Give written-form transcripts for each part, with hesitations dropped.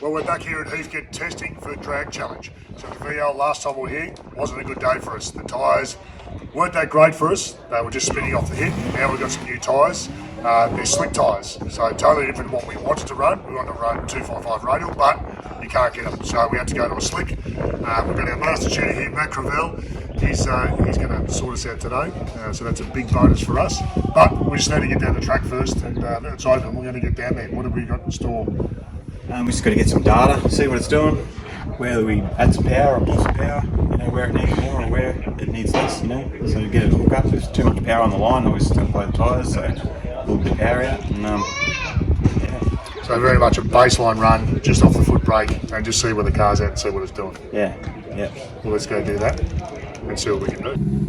Well, we're back here at Heathcote testing for drag challenge. So the VL last time we were here wasn't a good day for us. The tyres weren't that great for us. They were just spinning off the hip. Now we've got some new tyres. They're slick tyres, so totally different than what we wanted to run. We wanted to run 255 radial, but you can't get them. So we had to go to a slick. We've got our master tuner here, Matt Cravell. He's going to sort us out today, so that's a big bonus for us. But we just need to get down the track first, and it's open. We're going to get down there. What have we got in store? We just got to get some data, see what it's doing, whether we add some power or pull some power, where it needs more or where it needs less, so get it hooked up. There's too much power on the line, always still play the tyres, so a little bit of power out, and yeah. So very much a baseline run, just off the foot brake, and just see where the car's at and see what it's doing. Yeah. Well, let's go do that and see what we can do.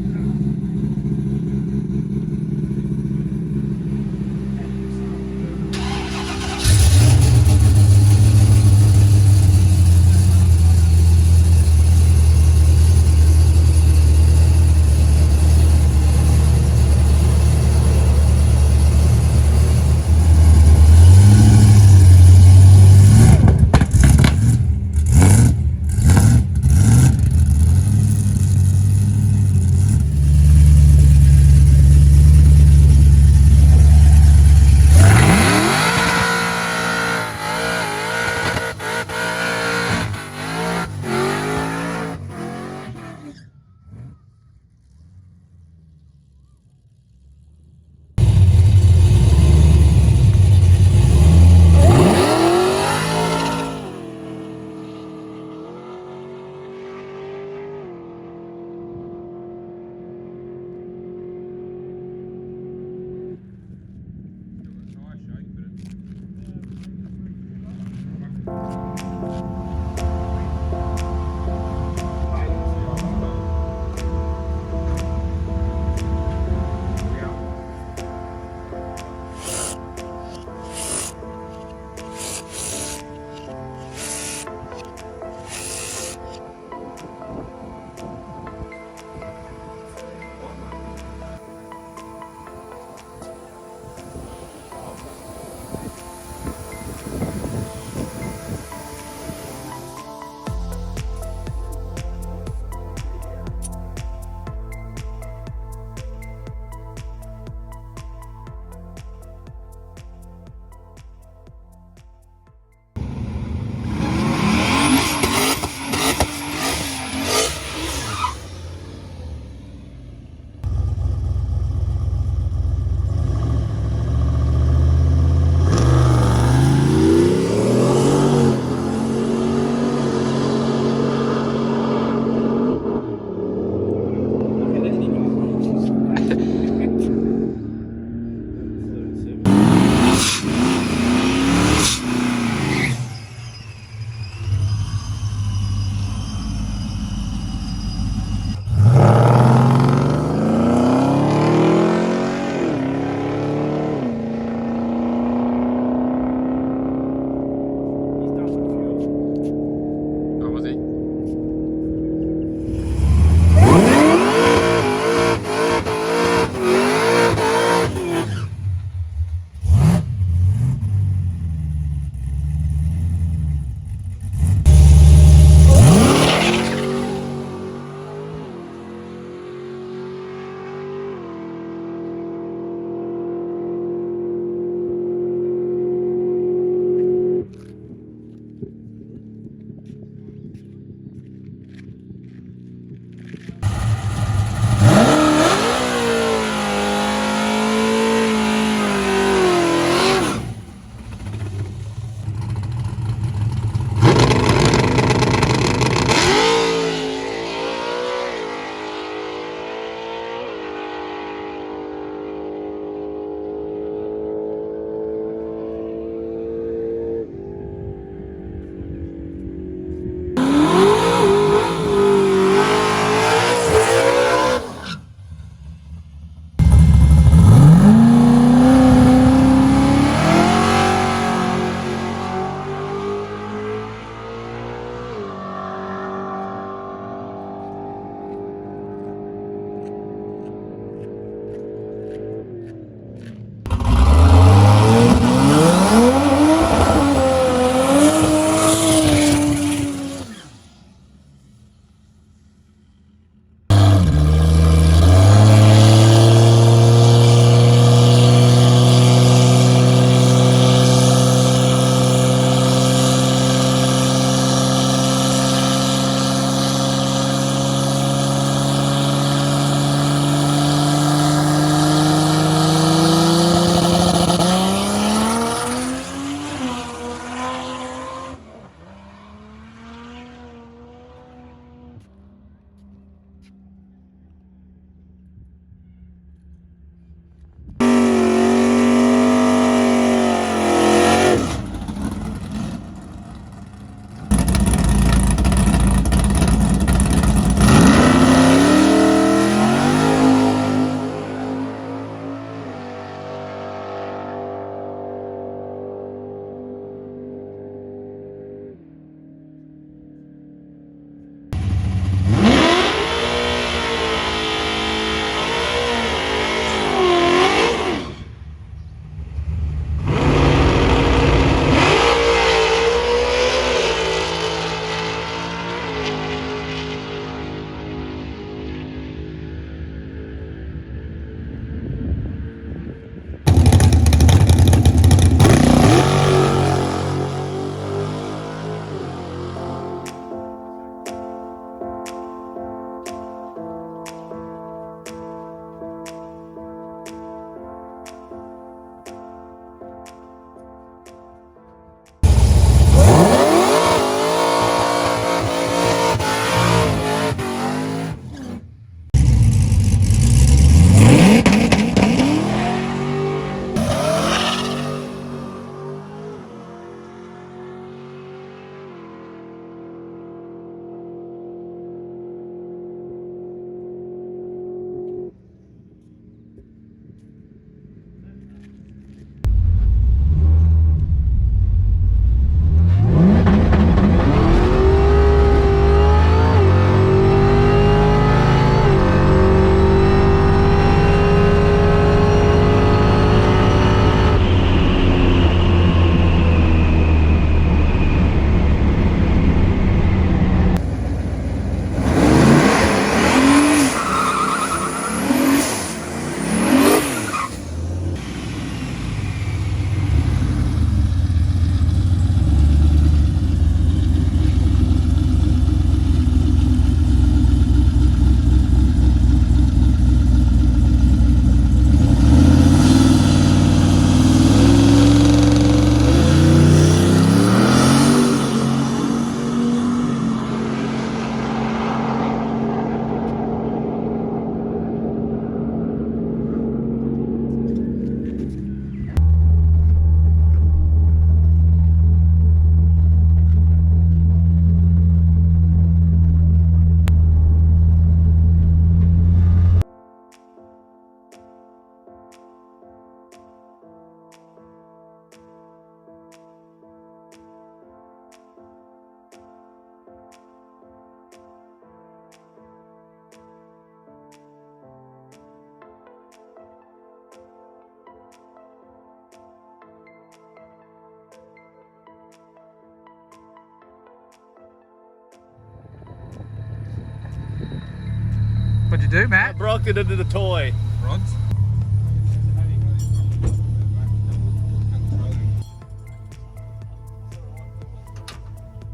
What'd you do, Matt? I broke it into the toy. Rods.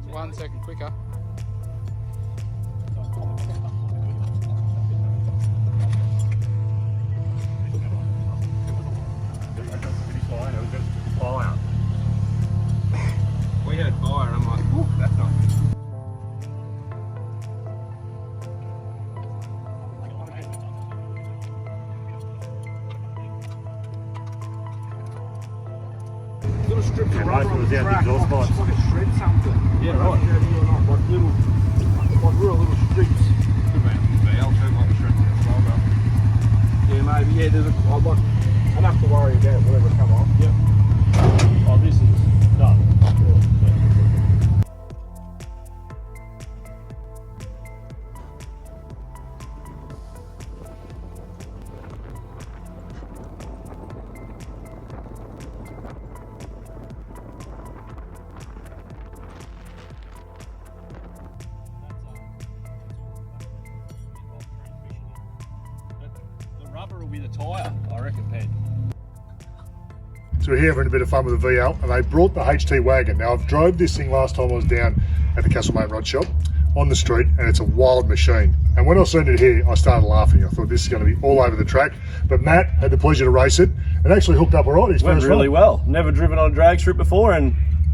1 second quicker. We heard fire and I'm like, ooh, that's not good. Little strips of right, rubber it on was the out the track, exhaust like, pipes. like a shred something. Yeah, right. Like real little strips. Good man. VL too much shred as well, bro. Yeah, maybe. Yeah, there's I'd have to worry about whatever come off. Yep. Oh, this is done. The rubber will be the tyre, I reckon, Ped. So we're here having a bit of fun with the VL, and they brought the HT Wagon. Now, I've drove this thing last time I was down at the Castlemaine rod shop on the street, and it's a wild machine. And when I seen it here, I started laughing. I thought this is going to be all over the track. But Matt had the pleasure to race it, and actually hooked up all right. His Went first really run. well. Never driven on a drag strip before, and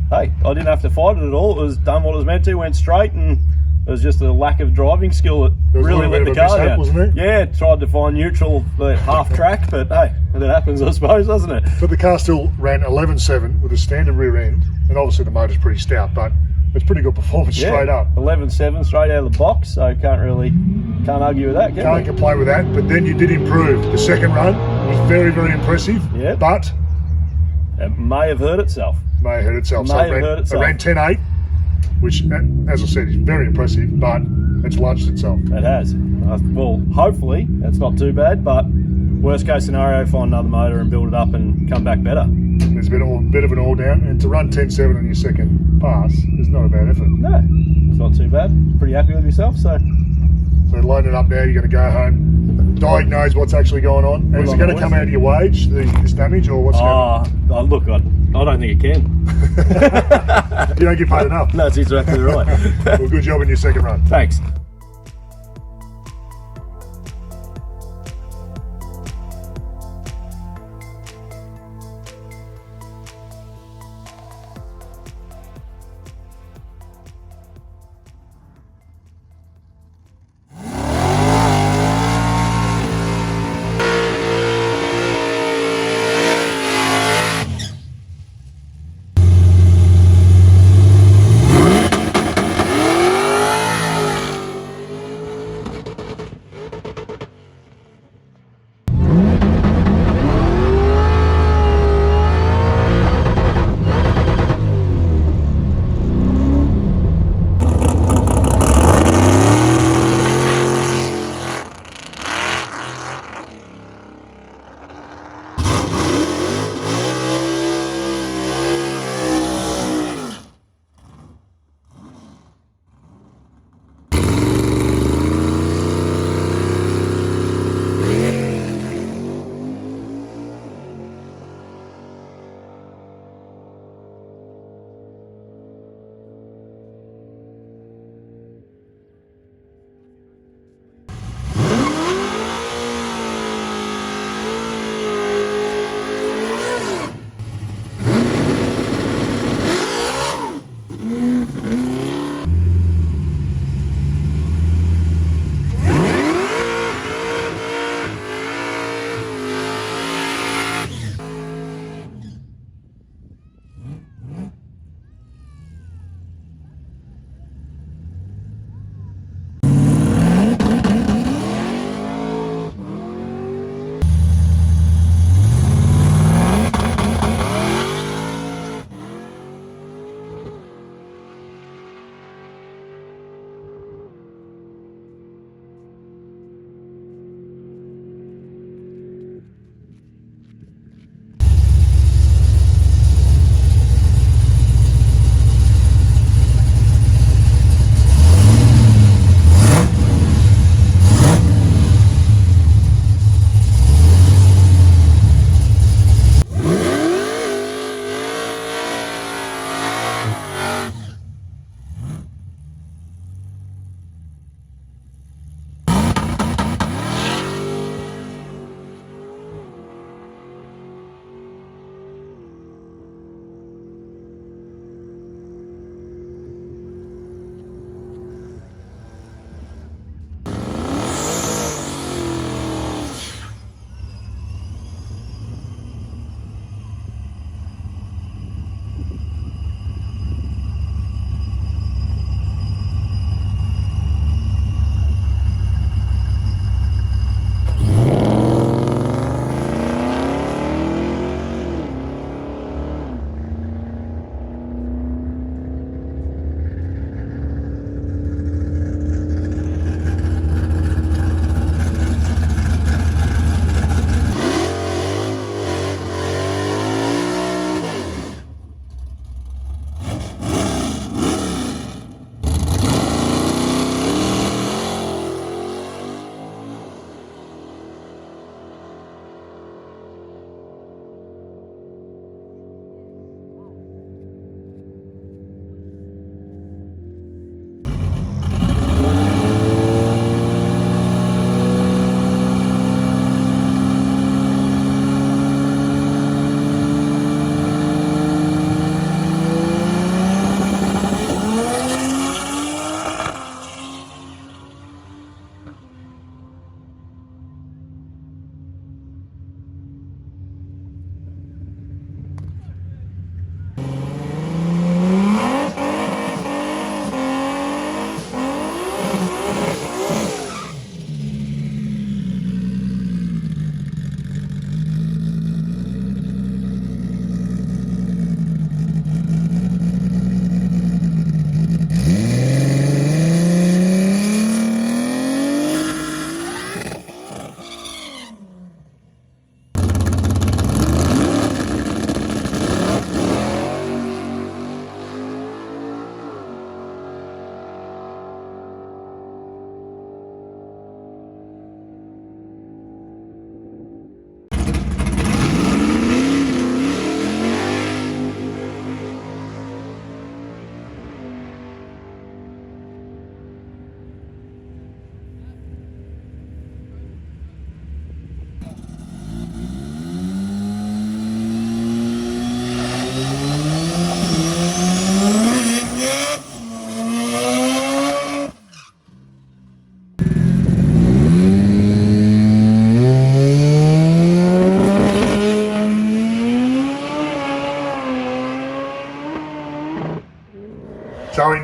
hey, I didn't have to fight it at all. It was done what it was meant to, went straight, and it was just a lack of driving skill that There was a really little let bit the of a car mishap, down. wasn't there? Yeah, tried to find neutral at half track, but hey, that happens, I suppose, doesn't it? But the car still ran 11.7 with a standard rear end, and obviously the motor's pretty stout, but it's pretty good performance straight up. 11.7 straight out of the box, so can't argue with that, can Can't we? complain with that, but then you did improve. The second run was very, very impressive, Yeah. but It may have hurt itself. may have hurt itself. May have hurt itself. It ran 10.8, which, as I said, is very impressive, but it's launched itself. It has. Well, hopefully it's not too bad, but worst case scenario, find another motor and build it up and come back better. There's been a bit of an all down, and to run 10.7 on your second pass is not a bad effort. No, it's not too bad. Pretty happy with yourself, so So loading it up now, you're going to go home, diagnose what's actually going on. And is it going to come out of your wage, this damage, or what's going on? look, I don't think it can. You don't get paid enough. That's exactly right. Well, good job in your second run. Thanks.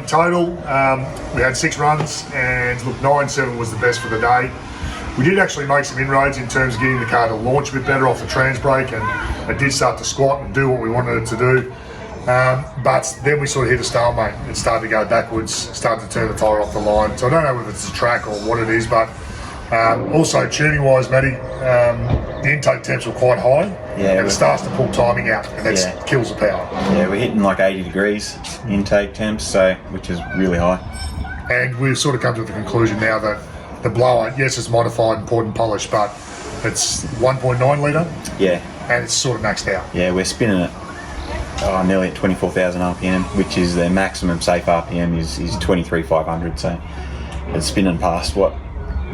in total, we had 6 runs, and look, 9.7 was the best for the day. We did actually make some inroads in terms of getting the car to launch a bit better off the trans brake, and it did start to squat and do what we wanted it to do. But then we sort of hit a stalemate. It started to go backwards, started to turn the tyre off the line. So I don't know whether it's a track or what it is, but also tuning-wise, Matty, the intake temps were quite high, and it starts to pull timing out, and that kills the power. Yeah, we're hitting like 80 degrees intake temps, so which is really high. And we've sort of come to the conclusion now that the blower, yes, it's modified and poured and polished, but it's 1.9 litre, and it's sort of maxed out. Yeah, we're spinning it nearly at 24,000 RPM, which is the maximum safe RPM is 23,500, so it's spinning past what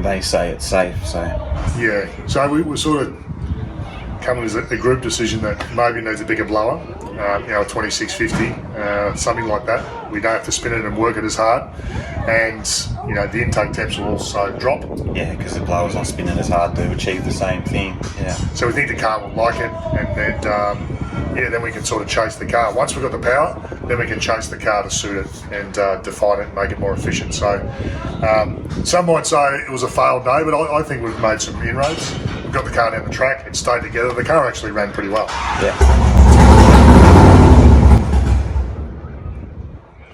they say it's safe. So yeah, so we were sort of coming as a group decision that maybe it needs a bigger blower, a 2650, something like that. We don't have to spin it and work it as hard, and the intake temps will also drop. Yeah, because the blower's not spinning as hard to achieve the same thing. Yeah. So we think the car will like it, and then we can sort of chase the car. Once we've got the power, then we can chase the car to suit it and define it and make it more efficient. So some might say it was a failed day, but I think we've made some inroads. We've got the car down the track, it stayed together. The car actually ran pretty well. Yeah.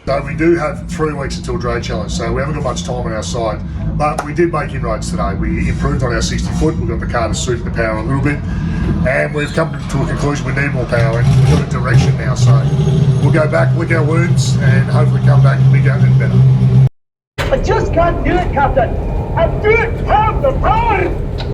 So we do have 3 weeks until Drag Challenge, so we haven't got much time on our side, but we did make inroads today. We improved on our 60 foot, we've got the car to suit the power a little bit, and we've come to a conclusion we need more power, and we've got a direction now, so we'll go back, lick our wounds, and hopefully come back bigger and better. I just can't do it, Captain. I don't have the power.